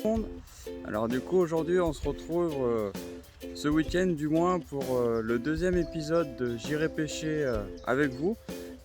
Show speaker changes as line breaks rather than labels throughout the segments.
monde. Alors du coup aujourd'hui on se retrouve ce week-end du moins pour le deuxième épisode de J'irai pêcher avec vous.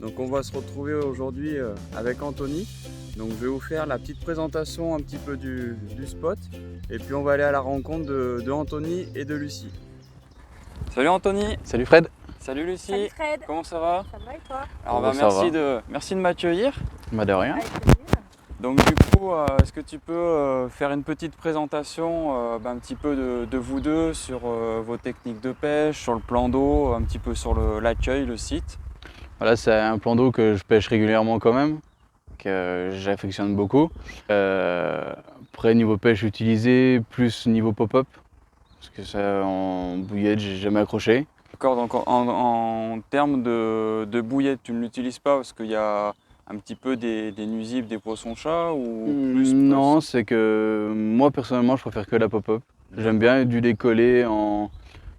Donc on va se retrouver aujourd'hui avec Anthony. Donc je vais vous faire la petite présentation un petit peu du spot et puis on va aller à la rencontre de Anthony et de Lucie. Salut Anthony.
Salut Fred.
Salut Lucie.
Salut Fred.
Comment ça va?
Ça va et toi?
Alors
Ça va.
merci de m'accueillir.
Bah de rien.
Avec plaisir.
Donc du coup, est-ce que tu peux faire une petite présentation un petit peu de vous deux sur vos techniques de pêche, sur le plan d'eau, un petit peu sur l'accueil, le site?
Voilà, c'est un plan d'eau que je pêche régulièrement quand même, que j'affectionne beaucoup. Après niveau pêche utilisée, plus niveau pop-up, parce que ça en bouillette j'ai jamais accroché.
D'accord, donc en termes de bouillette, tu ne l'utilises pas parce qu'il y a un petit peu des nuisibles, des poissons-chats ou plus?
Non, c'est que moi personnellement je préfère que la pop-up. J'aime bien du décoller,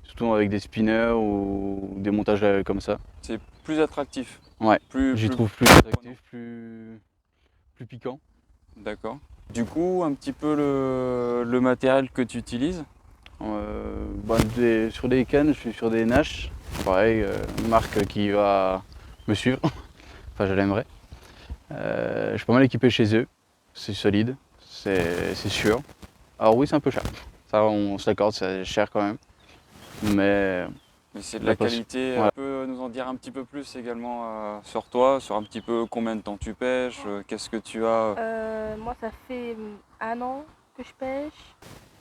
surtout avec des spinners ou des montages comme ça.
C'est plus attractif.
Ouais, j'y trouve plus attractif, plus piquant.
D'accord. Du coup, un petit peu le matériel que tu utilises?
Sur des cannes, je suis sur des Nash. Pareil, une marque qui va me suivre. Enfin, je l'aimerais. Je suis pas mal équipé chez eux. C'est solide, c'est sûr. Alors oui, c'est un peu cher. Ça, on se l'accorde, c'est cher quand même. Mais
c'est de la qualité.
Ouais.
Tu peux nous en dire un petit peu plus également sur toi, sur un petit peu combien de temps tu pêches, qu'est-ce que tu as?
Moi, ça fait 1 an que je pêche,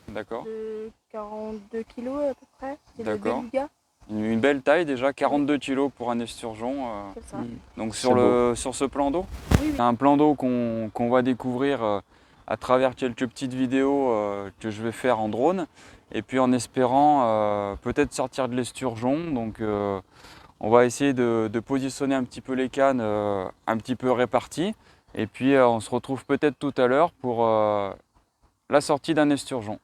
D'accord.
de 42 kilos à peu près. C'est le
D'accord.
beluga,
Une belle taille déjà, 42 kg pour un esturgeon.
c'est ça.
Donc
C'est beau.
sur ce plan d'eau?
Oui,
C'est un plan d'eau qu'on va découvrir à travers quelques petites vidéos que je vais faire en drone. Et puis en espérant peut-être sortir de l'esturgeon. Donc on va essayer de positionner un petit peu les cannes un petit peu réparties. Et puis on se retrouve peut-être tout à l'heure pour la sortie d'un esturgeon.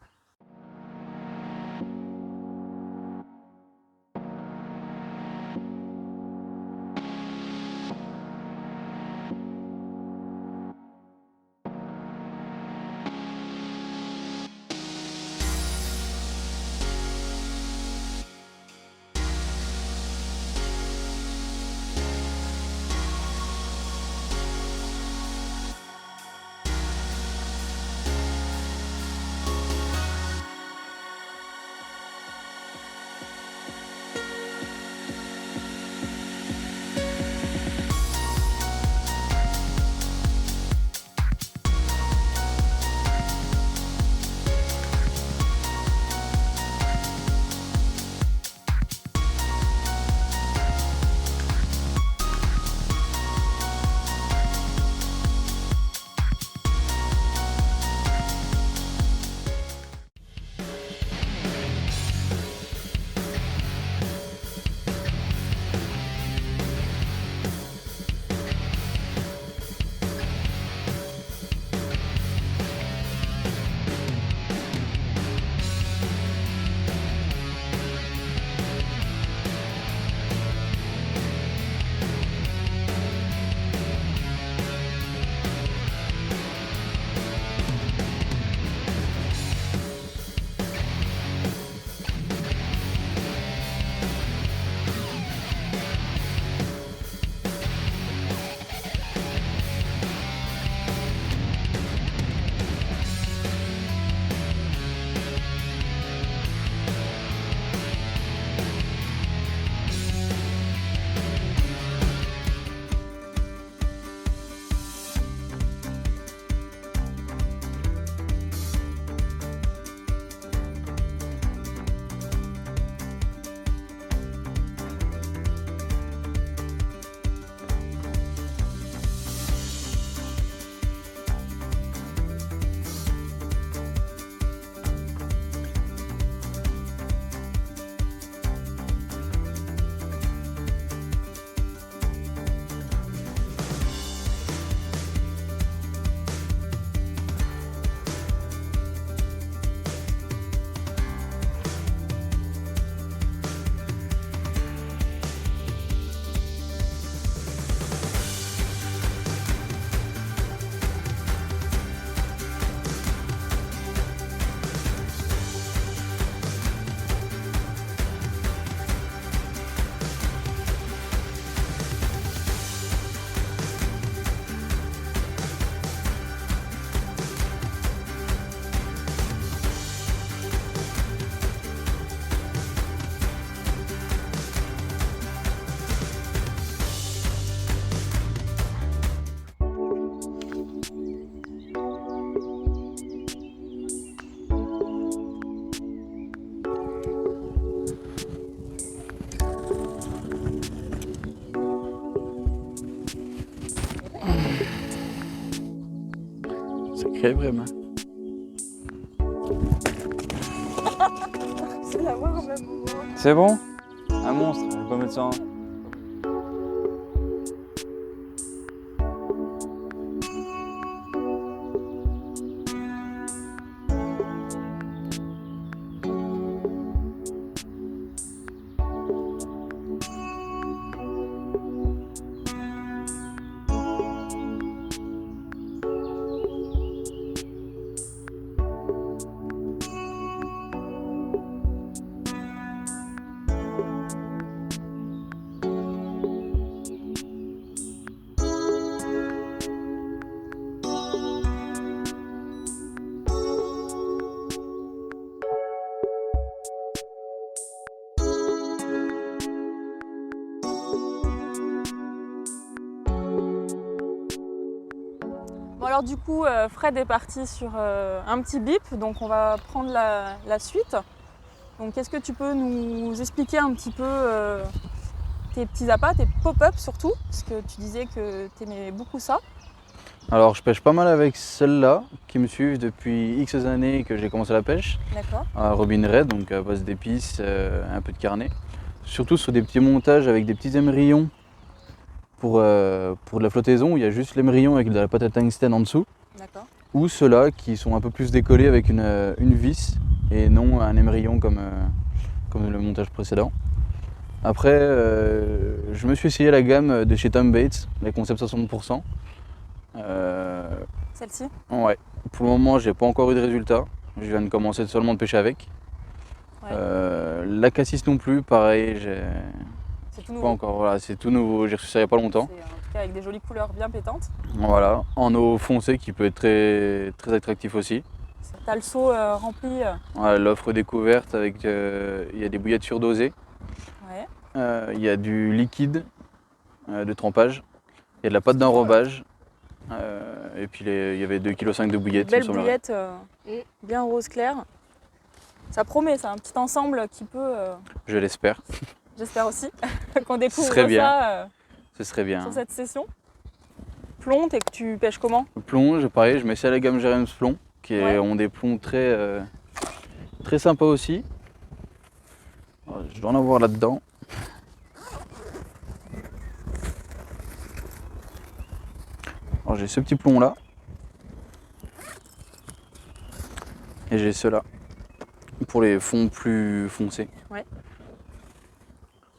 Sacré Brême.
C'est l'avoir au même moment.
C'est bon? Un monstre, je vais pas mettre ça en...
Bon alors du coup, Fred est parti sur un petit bip, donc on va prendre la suite. Donc est-ce que tu peux nous expliquer un petit peu tes petits appâts, tes pop-up surtout, parce que tu disais que tu aimais beaucoup ça.
Alors je pêche pas mal avec celles-là qui me suivent depuis X années que j'ai commencé la pêche.
D'accord.
À Robin Red, donc à base d'épices, un peu de carnet. Surtout sur des petits montages avec des petits émerillons pour de la flottaison où il y a juste l'émerillon avec de la pâte à tungstène en dessous.
D'accord.
Ou ceux-là qui sont un peu plus décollés avec une vis et non un émerillon comme le montage précédent. Après, je me suis essayé la gamme de chez Tom Bates, les concepts 60%.
Celle-ci?
Ouais, pour le moment, j'ai pas encore eu de résultat. Je viens de commencer seulement de pêcher avec.
Ouais.
La cassis non plus, pareil,
C'est tout
pas
nouveau.
encore. Voilà, c'est tout nouveau. J'ai reçu ça il y a pas longtemps.
C'est, en tout cas avec des jolies couleurs bien pétantes.
Voilà, en eau foncée qui peut être très, très attractif aussi.
T'as le seau rempli.
Voilà, l'offre découverte avec, il y a des bouillettes surdosées.
Ouais.
Il y a du liquide de trempage. Il y a de la pâte d'enrobage. Et puis il y avait 2,5 kg de bouillettes.
Belle
il me semblerait.
bouillette, bien rose clair. Ça promet, c'est un petit ensemble qui peut,
Je l'espère.
j'espère aussi, qu'on découvre
serait bien.
ça
Ce serait bien.
sur cette session. Plomb, et que tu pêches comment?
Le plomb, pareil, je mets ça à la gamme Jerem's Plomb,
Ouais.
ont des plombs très, très sympas aussi. Je dois en avoir là-dedans. Alors j'ai ce petit plomb là. Et j'ai ceux-là. Pour les fonds plus foncés.
Ouais.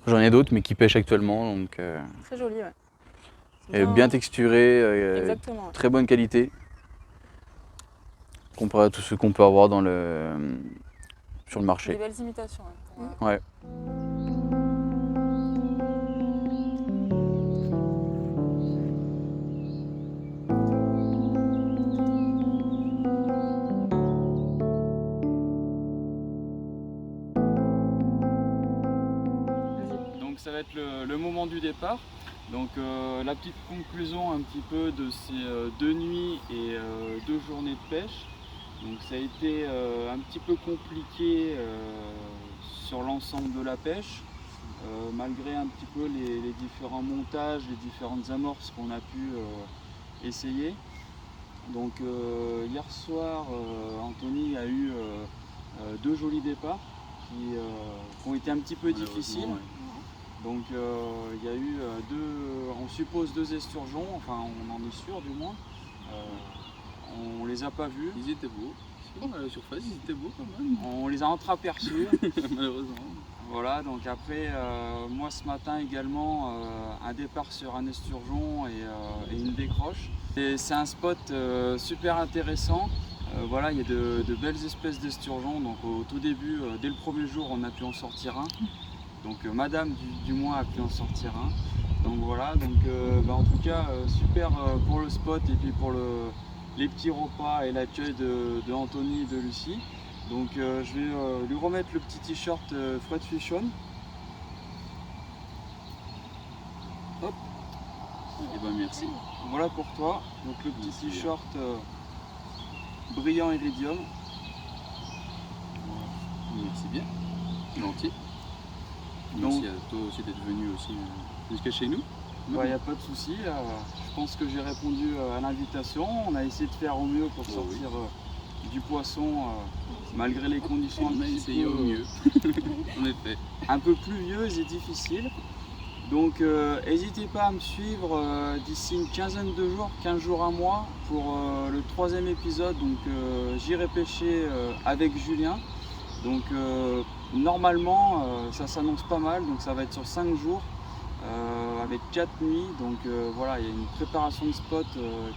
J'en ai d'autres mais qui pêchent actuellement. Donc,
Très joli, ouais.
et bien texturé,
Exactement. Ouais.
très bonne qualité. Comparé à tout ce qu'on peut avoir sur le
Des
marché.
belles imitations. Ouais.
Ouais.
Donc ça va être le moment du départ. Donc la petite conclusion un petit peu de ces 2 nuits et 2 journées de pêche. Donc ça a été un petit peu compliqué sur l'ensemble de la pêche, malgré un petit peu les différents montages, les différentes amorces qu'on a pu essayer. Donc hier soir, Anthony a eu 2 jolis départs qui ont été un petit peu difficiles.
Ouais.
Donc il y a eu on suppose 2 esturgeons, enfin on en est sûr du moins. On les a pas vus.
Ils étaient beaux. À la surface, ils étaient beaux quand même.
On les a entreaperçus.
Malheureusement.
Voilà, donc après moi ce matin également un départ sur un esturgeon et une décroche. Et c'est un spot super intéressant. Voilà, il y a de belles espèces d'esturgeons. Donc au tout début, dès le premier jour, on a pu en sortir un. Donc madame du moins a pu en sortir un. Donc voilà, donc en tout cas super pour le spot et puis pour les petits repas et l'accueil de Anthony et de Lucie. Donc je vais lui remettre le petit t-shirt Fred Fish On. Hop.
Et ben merci.
Voilà pour toi. Donc le petit
Merci.
t-shirt brillant iridium.
Merci bien. Gentil.
Donc-
Merci à toi aussi d'être venu aussi jusqu'à chez nous.
Il n'y a pas de souci. Je pense que j'ai répondu à l'invitation. On a essayé de faire au mieux pour sortir du poisson malgré les conditions
On a essayé au mieux, en effet.
un peu pluvieuses et difficiles. Donc n'hésitez pas à me suivre d'ici une quinzaine de jours, 15 jours à mois pour le 3e épisode. Donc j'irai pêcher avec Julien. Donc normalement ça s'annonce pas mal, donc ça va être sur 5 jours avec 4 nuits. Donc voilà, il y a une préparation de spot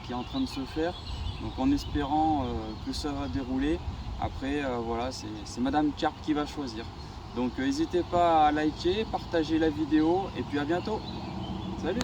qui est en train de se faire. Donc en espérant que ça va dérouler. Après voilà, c'est Madame Carpe qui va choisir. Donc n'hésitez pas à liker, partager la vidéo et puis à bientôt. Salut!